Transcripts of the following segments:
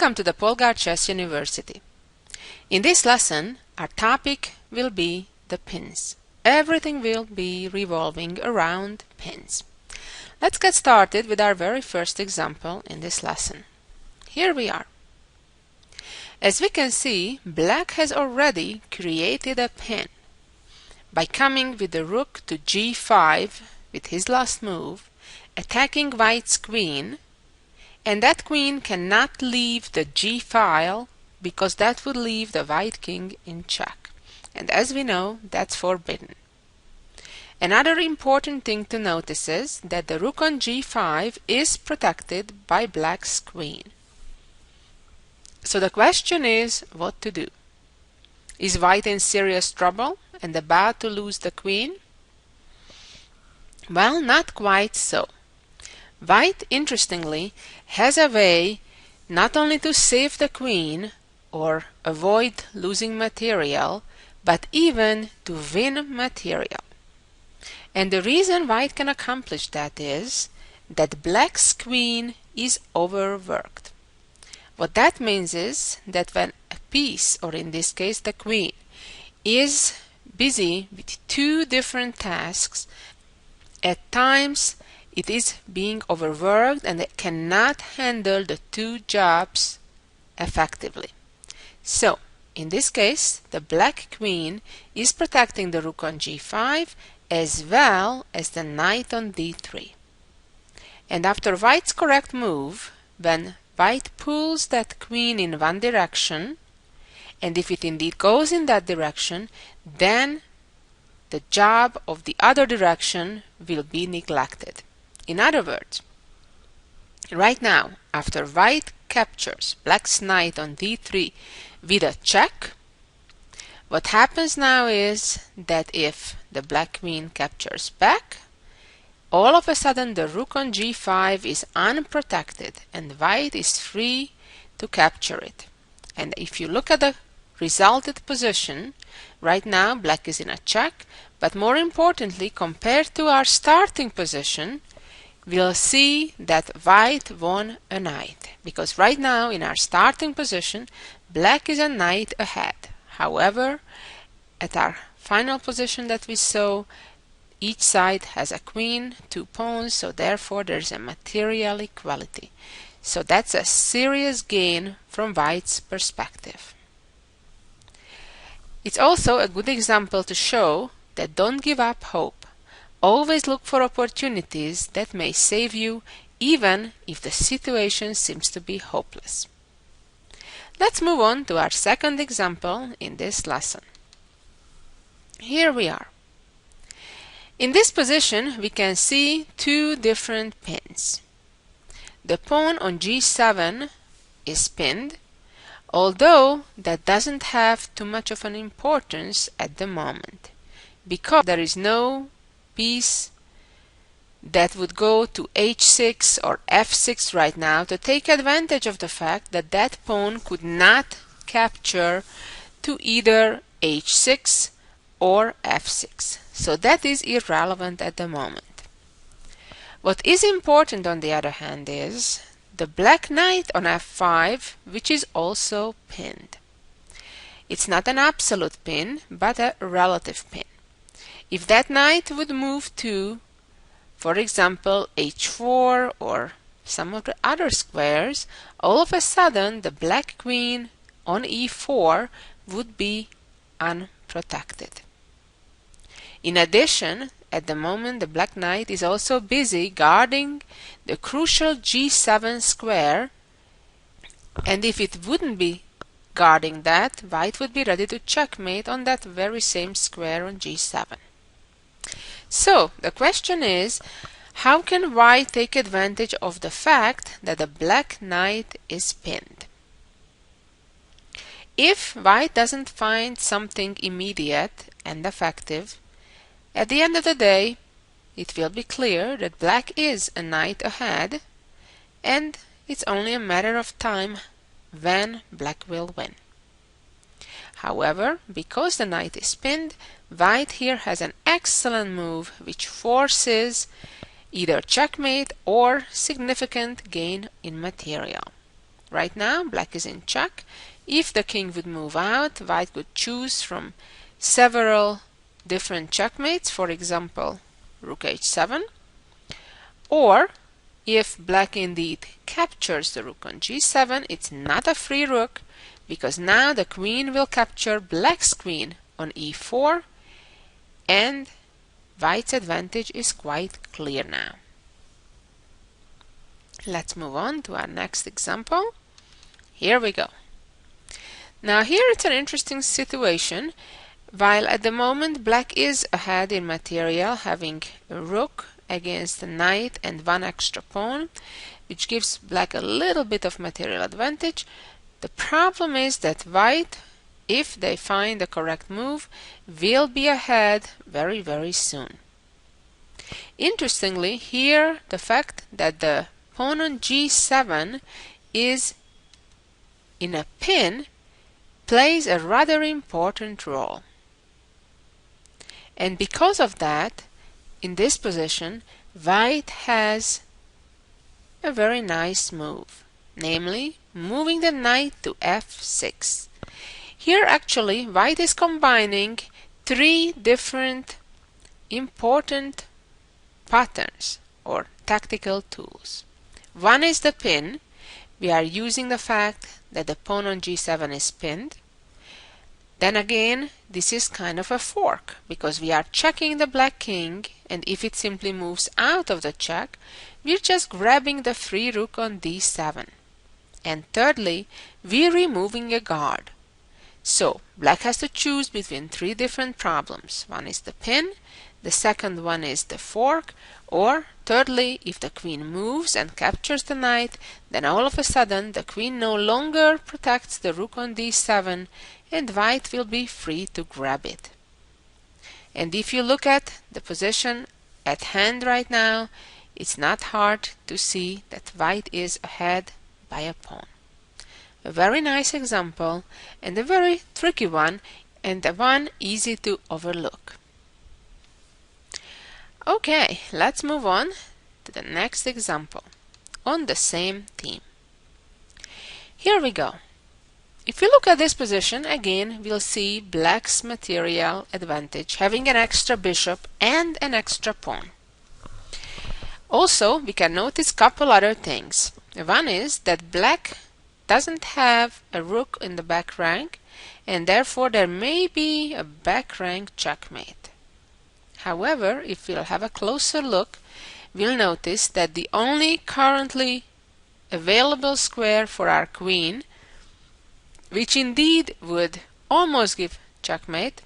Welcome to the Polgar Chess University. In this lesson, our topic will be the pins. Everything will be revolving around pins. Let's get started with our very first example in this lesson. Here we are. As we can see, Black has already created a pin by coming with the rook to g5 with his last move, attacking White's queen, and that queen cannot leave the g file because that would leave the White king in check. And as we know, that's forbidden. Another important thing to notice is that the rook on g5 is protected by Black's queen. So the question is what to do. Is White in serious trouble and about to lose the queen? Well, not quite so. White, interestingly, has a way not only to save the queen or avoid losing material, but even to win material. And the reason White can accomplish that is that Black's queen is overworked. What that means is that when a piece, or in this case the queen, is busy with two different tasks, at times it is being overworked and it cannot handle the two jobs effectively. So, in this case, the Black queen is protecting the rook on g5 as well as the knight on d3. And after White's correct move, when White pulls that queen in one direction, and if it indeed goes in that direction, then the job of the other direction will be neglected. In other words, right now, after White captures Black's knight on d3 with a check, what happens now is that if the Black queen captures back, all of a sudden the rook on g5 is unprotected and White is free to capture it. And if you look at the resulted position, right now Black is in a check, but more importantly, compared to our starting position, we'll see that White won a knight, because right now in our starting position, Black is a knight ahead. However, at our final position that we saw, each side has a queen, two pawns, so therefore there's a material equality. So that's a serious gain from White's perspective. It's also a good example to show that don't give up hope. Always look for opportunities that may save you even if the situation seems to be hopeless. Let's move on to our second example in this lesson. Here we are. In this position we can see two different pins. The pawn on g7 is pinned, although that doesn't have too much of an importance at the moment, because there is no piece that would go to h6 or f6 right now to take advantage of the fact that that pawn could not capture to either h6 or f6. So that is irrelevant at the moment. What is important on the other hand is the Black knight on f5, which is also pinned. It's not an absolute pin, but a relative pin. If that knight would move to, for example, h4 or some of the other squares, all of a sudden the Black queen on e4 would be unprotected. In addition, at the moment the Black knight is also busy guarding the crucial g7 square, and if it wouldn't be guarding that, White would be ready to checkmate on that very same square on g7. So the question is, how can White take advantage of the fact that the Black knight is pinned? If White doesn't find something immediate and effective, at the end of the day, it will be clear that Black is a knight ahead, and it's only a matter of time when Black will win. However, because the knight is pinned, White here has an excellent move which forces either checkmate or significant gain in material. Right now, black is in check. If the king would move out, white could choose from several different checkmates, for example, rook h7. Or, if black indeed captures the rook on g7, it's not a free rook, because now the queen will capture black's queen on e4, and white's advantage is quite clear now. Let's move on to our next example. Here we go. Now here it's an interesting situation. While at the moment black is ahead in material, having a rook against a knight and one extra pawn, which gives black a little bit of material advantage, the problem is that white, if they find the correct move, will be ahead very, very soon. Interestingly, here the fact that the pawn on g7 is in a pin plays a rather important role. And because of that, in this position, white has a very nice move, namely moving the knight to f6. Here actually white is combining three different important patterns or tactical tools. One is the pin. We are using the fact that the pawn on g7 is pinned. Then again, this is kind of a fork, because we are checking the black king, and if it simply moves out of the check, we're just grabbing the free rook on d7. And thirdly, we're removing a guard. So, black has to choose between three different problems. One is the pin, the second one is the fork, or thirdly, if the queen moves and captures the knight, then all of a sudden the queen no longer protects the rook on d7, and white will be free to grab it. And if you look at the position at hand right now, it's not hard to see that white is ahead by a pawn. A very nice example, and a very tricky one, and one easy to overlook. Okay, let's move on to the next example on the same theme. Here we go. If we look at this position, again, we'll see black's material advantage, having an extra bishop and an extra pawn. Also, we can notice a couple other things. One is that black doesn't have a rook in the back rank, and therefore there may be a back rank checkmate. However, if we'll have a closer look, we'll notice that the only currently available square for our queen, which indeed would almost give checkmate,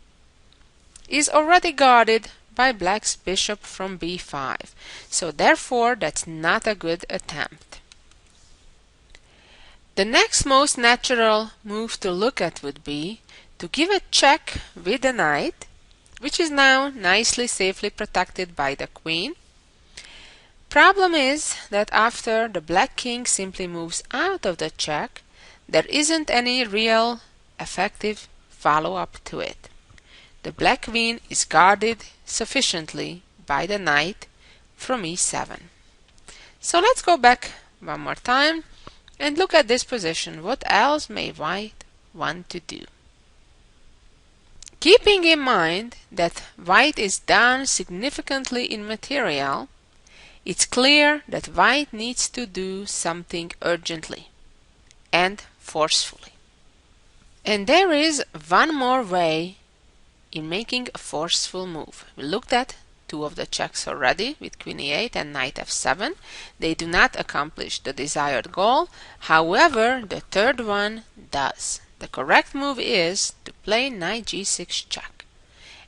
is already guarded by black's bishop from b5. So therefore, that's not a good attempt. The next most natural move to look at would be to give a check with the knight, which is now nicely safely protected by the queen. Problem is that after the black king simply moves out of the check, there isn't any real effective follow-up to it. The black queen is guarded sufficiently by the knight from e7. So let's go back one more time and look at this position. What else may white want to do? Keeping in mind that white is down significantly in material, it's clear that white needs to do something urgently and forcefully. And there is one more way in making a forceful move. We looked at two of the checks already with queen e8 and knight f7. They do not accomplish the desired goal. However, the third one does. The correct move is to play knight g6 check.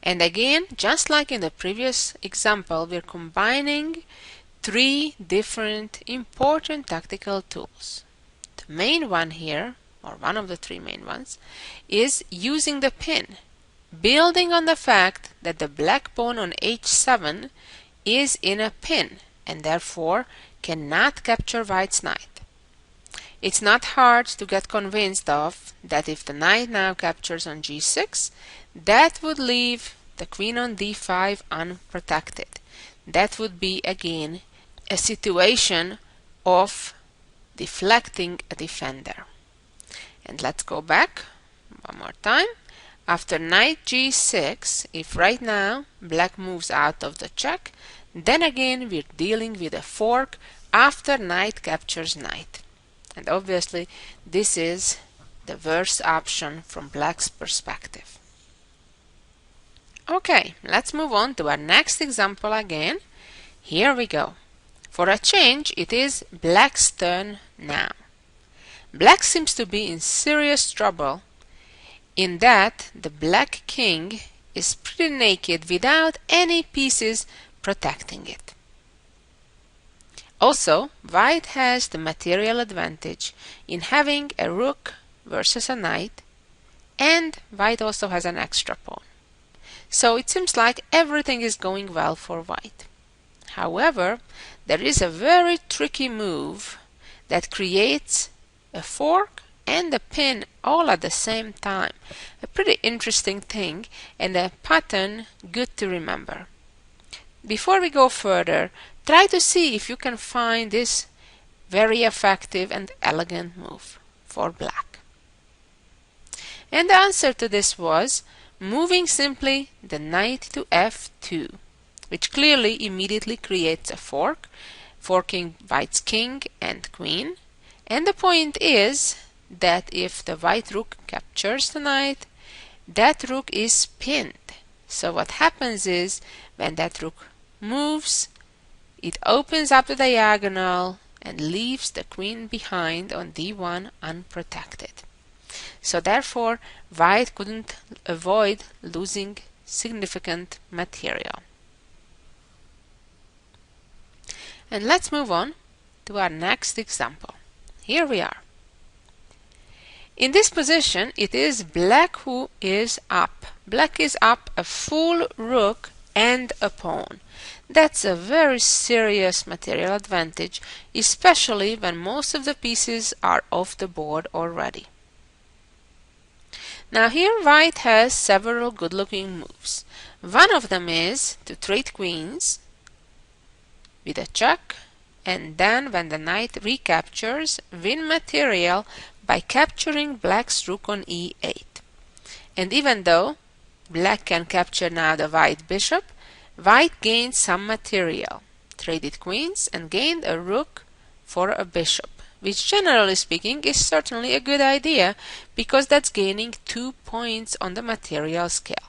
And again, just like in the previous example, we're combining three different important tactical tools. The main one here, or one of the three main ones, is using the pin, building on the fact that the black pawn on h7 is in a pin and therefore cannot capture white's knight. It's not hard to get convinced of that if the knight now captures on g6, that would leave the queen on d5 unprotected. That would be again a situation of deflecting a defender. And let's go back one more time. After knight g6, if right now black moves out of the check, then again we're dealing with a fork after knight captures knight. And obviously this is the worst option from black's perspective. Okay, let's move on to our next example again. Here we go. For a change, it is black's turn now. Black seems to be in serious trouble in that the black king is pretty naked without any pieces protecting it. Also, white has the material advantage in having a rook versus a knight, and white also has an extra pawn. So it seems like everything is going well for white. However, there is a very tricky move that creates a fork and a pin all at the same time. A pretty interesting thing and a pattern good to remember. Before we go further, try to see if you can find this very effective and elegant move for black. And the answer to this was moving simply the knight to f2, which clearly immediately creates a fork, forking white's king and queen. And the point is that if the white rook captures the knight, that rook is pinned. So what happens is, when that rook moves, it opens up the diagonal and leaves the queen behind on d1 unprotected. So therefore, white couldn't avoid losing significant material. And let's move on to our next example. Here we are. In this position, it is black who is up. Black is up a full rook and a pawn. That's a very serious material advantage, especially when most of the pieces are off the board already. Now here white has several good-looking moves. One of them is to trade queens with a check, and then when the knight recaptures, win material by capturing black's rook on e8. And even though black can capture now the white bishop, white gained some material, traded queens, and gained a rook for a bishop, which generally speaking is certainly a good idea because that's gaining 2 points on the material scale.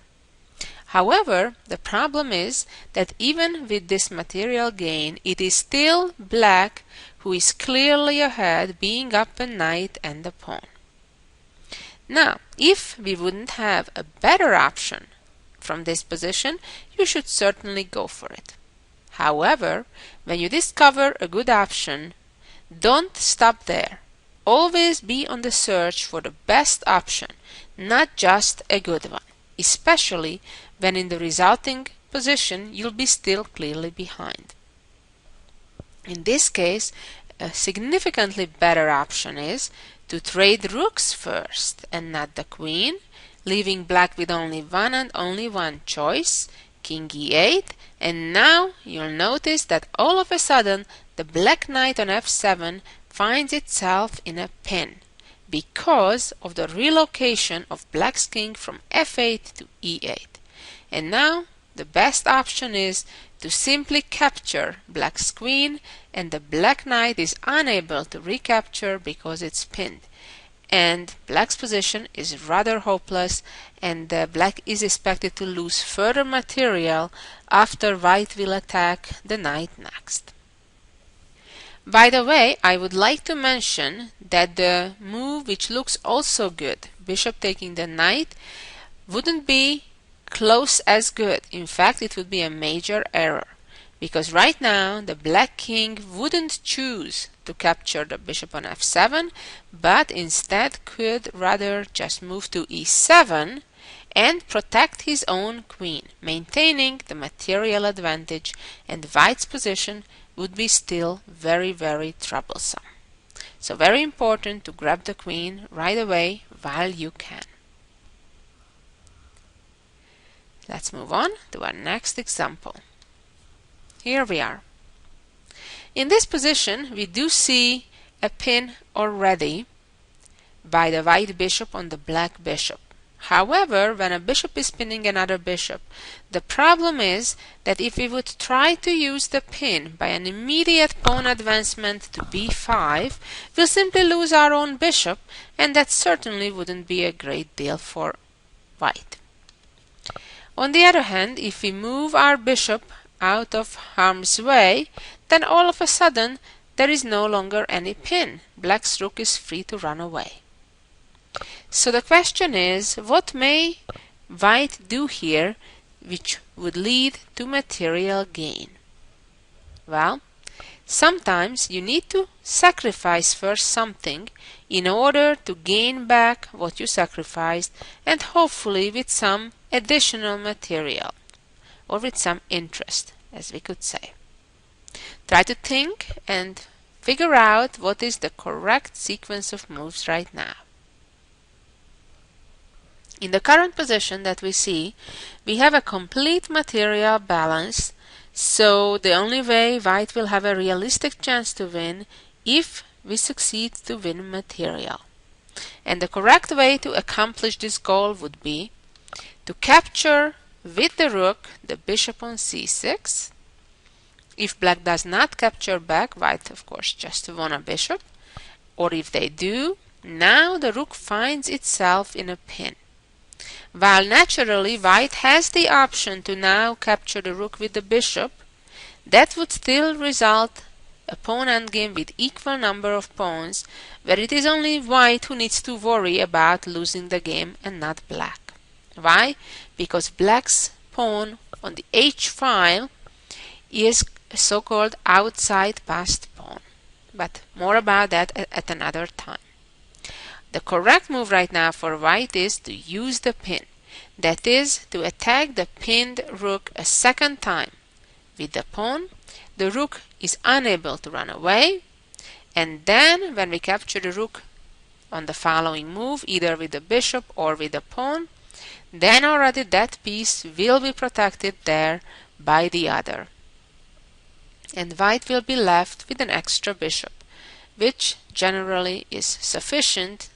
However, the problem is that even with this material gain, it is still black who is clearly ahead, being up a knight and a pawn. Now, if we wouldn't have a better option from this position, you should certainly go for it. However, when you discover a good option, don't stop there. Always be on the search for the best option, not just a good one, especially when in the resulting position you'll be still clearly behind. In this case, a significantly better option is to trade rooks first and not the queen, leaving black with only one and only one choice, king e8, and now you'll notice that all of a sudden the black knight on f7 finds itself in a pin because of the relocation of black's king from f8 to e8. And now the best option is to simply capture black's queen, and the black knight is unable to recapture because it's pinned. And black's position is rather hopeless, and black is expected to lose further material after white will attack the knight next. By the way, I would like to mention that the move which looks also good, bishop taking the knight, wouldn't be close as good. In fact, it would be a major error, because right now the black king wouldn't choose to capture the bishop on f7, but instead could rather just move to e7 and protect his own queen, maintaining the material advantage, and white's position would be still very, very troublesome. So very important to grab the queen right away while you can. Let's move on to our next example. Here we are. In this position, we do see a pin already by the white bishop on the black bishop. However, when a bishop is pinning another bishop, the problem is that if we would try to use the pin by an immediate pawn advancement to b5, we'll simply lose our own bishop, and that certainly wouldn't be a great deal for white. On the other hand, if we move our bishop out of harm's way, then all of a sudden there is no longer any pin. Black's rook is free to run away. So the question is, what may white do here which would lead to material gain? Well, sometimes you need to sacrifice first something in order to gain back what you sacrificed, and hopefully with some additional material, or with some interest, as we could say. Try to think and figure out what is the correct sequence of moves right now. In the current position that we see, we have a complete material balance, so the only way white will have a realistic chance to win if we succeed to win material. And the correct way to accomplish this goal would be to capture with the rook the bishop on c6. If black does not capture back, white of course just won a bishop. Or if they do, now the rook finds itself in a pin. While naturally white has the option to now capture the rook with the bishop, that would still result a pawn endgame with equal number of pawns, where it is only white who needs to worry about losing the game and not black. Why? Because black's pawn on the h file is a so-called outside passed pawn. But more about that at another time. The correct move right now for white is to use the pin. That is, to attack the pinned rook a second time. With the pawn, the rook is unable to run away, and then when we capture the rook on the following move, either with the bishop or with the pawn, then already that piece will be protected there by the other. And white will be left with an extra bishop, which generally is sufficient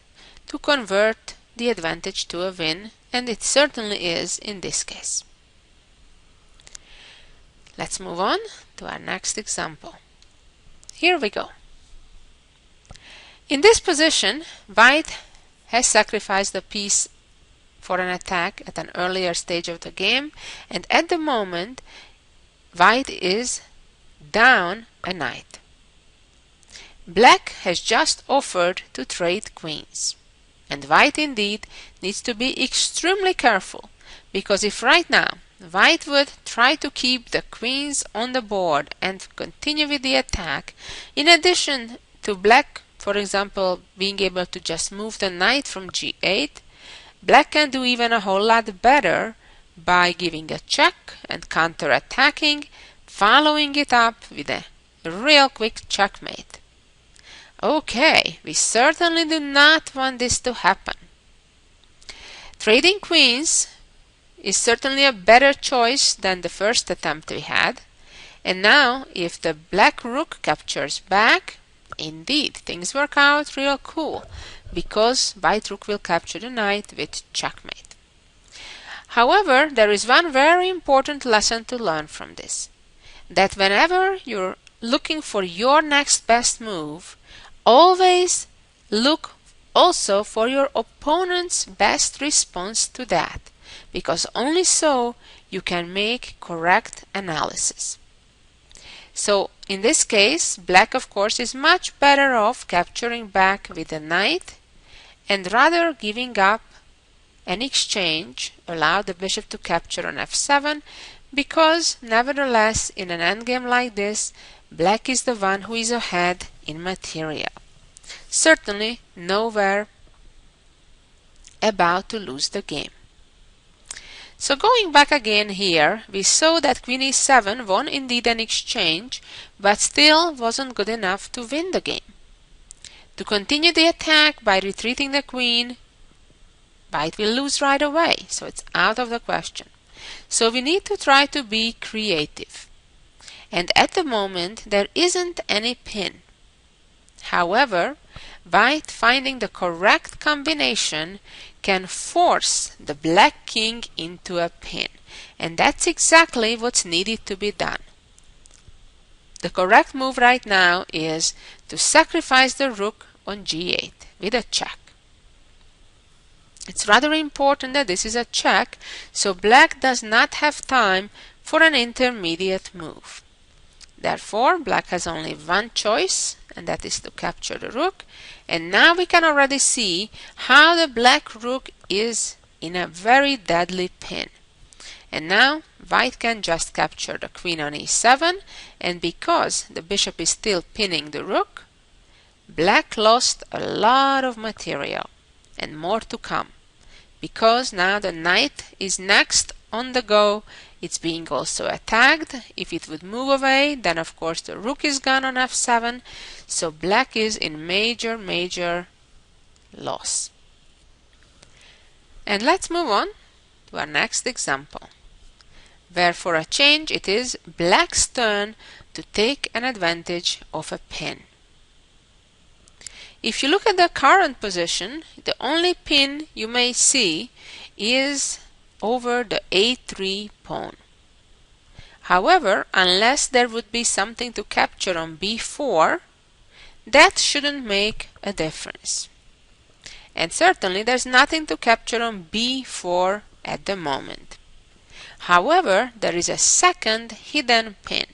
to convert the advantage to a win, and it certainly is in this case. Let's move on to our next example. Here we go. In this position, white has sacrificed a piece for an attack at an earlier stage of the game, and at the moment white is down a knight. Black has just offered to trade queens, and white indeed needs to be extremely careful, because if right now white would try to keep the queens on the board and continue with the attack, in addition to black, for example, being able to just move the knight from g8, black can do even a whole lot better by giving a check and counter-attacking, following it up with a real quick checkmate. Okay, we certainly do not want this to happen. Trading queens is certainly a better choice than the first attempt we had, and now if the black rook captures back, indeed things work out real cool, because white rook will capture the knight with checkmate. However, there is one very important lesson to learn from this, that whenever you're looking for your next best move, always look also for your opponent's best response to that, because only so you can make correct analysis. So in this case, black of course is much better off capturing back with the knight and rather giving up an exchange, allow the bishop to capture on f7, because nevertheless in an endgame like this, black is the one who is ahead in material. Certainly nowhere about to lose the game. So going back again here, we saw that queen e7 won indeed an exchange, but still wasn't good enough to win the game. To continue the attack by retreating the queen, white will lose right away, so it's out of the question. So we need to try to be creative. And at the moment there isn't any pin. However, white finding the correct combination can force the black king into a pin, and that's exactly what's needed to be done. The correct move right now is to sacrifice the rook on g8 with a check. It's rather important that this is a check, so black does not have time for an intermediate move. Therefore, black has only one choice, and that is to capture the rook. And now we can already see how the black rook is in a very deadly pin. And now white can just capture the queen on e7, and because the bishop is still pinning the rook, black lost a lot of material, and more to come. Because now the knight is next on the go, it's being also attacked. If it would move away, then of course the rook is gone on f7, so black is in major loss. And let's move on to our next example, where for a change it is black's turn to take an advantage of a pin. If you look at the current position, the only pin you may see is over the a3 pawn. However, unless there would be something to capture on b4, that shouldn't make a difference. And certainly there's nothing to capture on b4 at the moment. However, there is a second hidden pin.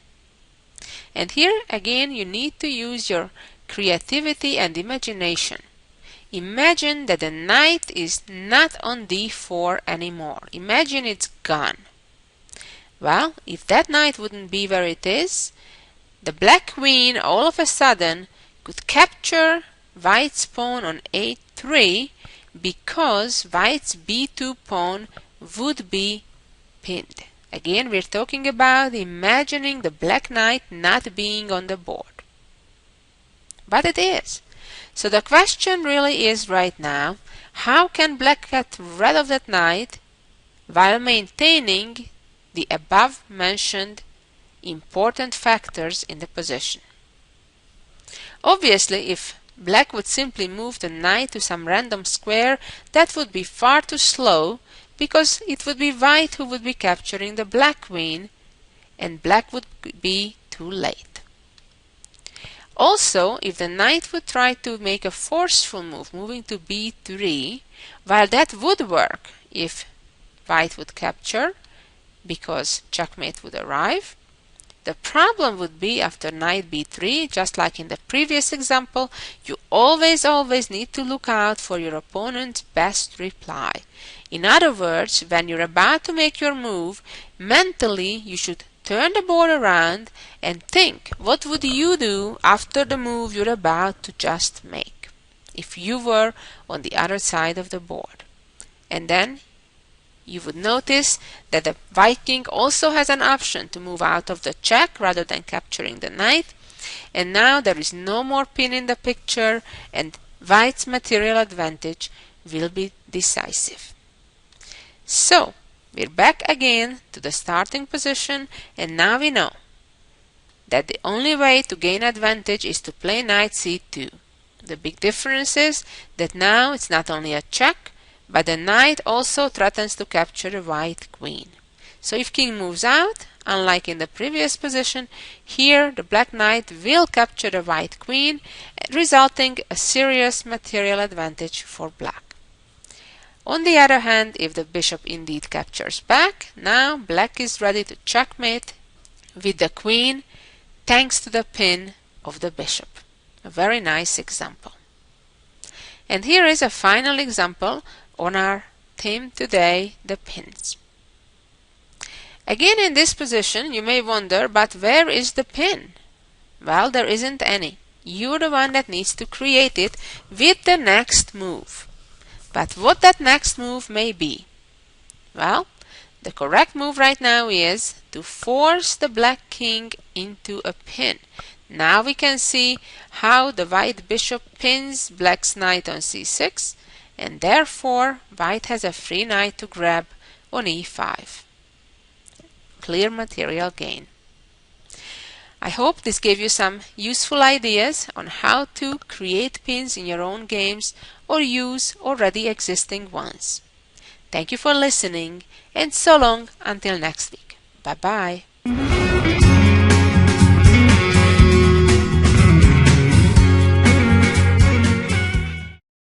And here again you need to use your creativity and imagination. Imagine that the knight is not on d4 anymore. Imagine it's gone. Well, if that knight wouldn't be where it is, the black queen all of a sudden could capture white's pawn on a3 because white's b2 pawn would be pinned. Again, we're talking about imagining the black knight not being on the board. But it is. So the question really is right now, how can black get rid of that knight while maintaining the above mentioned important factors in the position? Obviously, if black would simply move the knight to some random square, that would be far too slow, because it would be white who would be capturing the black queen, and black would be too late. Also, if the knight would try to make a forceful move, moving to b3, while that would work if white would capture, because checkmate would arrive, the problem would be after knight b3, just like in the previous example, you always need to look out for your opponent's best reply. In other words, when you're about to make your move, mentally you should turn the board around and think, what would you do after the move you're about to just make if you were on the other side of the board? And then you would notice that the white king also has an option to move out of the check rather than capturing the knight, and now there is no more pin in the picture, and white's material advantage will be decisive. So we're back again to the starting position, and now we know that the only way to gain advantage is to play knight c2. The big difference is that now it's not only a check, but the knight also threatens to capture the white queen. So if king moves out, unlike in the previous position, here the black knight will capture the white queen, resulting a serious material advantage for black. On the other hand, if the bishop indeed captures back, now black is ready to checkmate with the queen thanks to the pin of the bishop. A very nice example. And here is a final example on our theme today, the pins. Again, in this position you may wonder, but where is the pin? Well, there isn't any. You're the one that needs to create it with the next move. But what that next move may be? Well, the correct move right now is to force the black king into a pin. Now we can see how the white bishop pins black's knight on c6, and therefore white has a free knight to grab on e5. Clear material gain. I hope this gave you some useful ideas on how to create pins in your own games or use already existing ones. Thank you for listening, and so long until next week. Bye bye.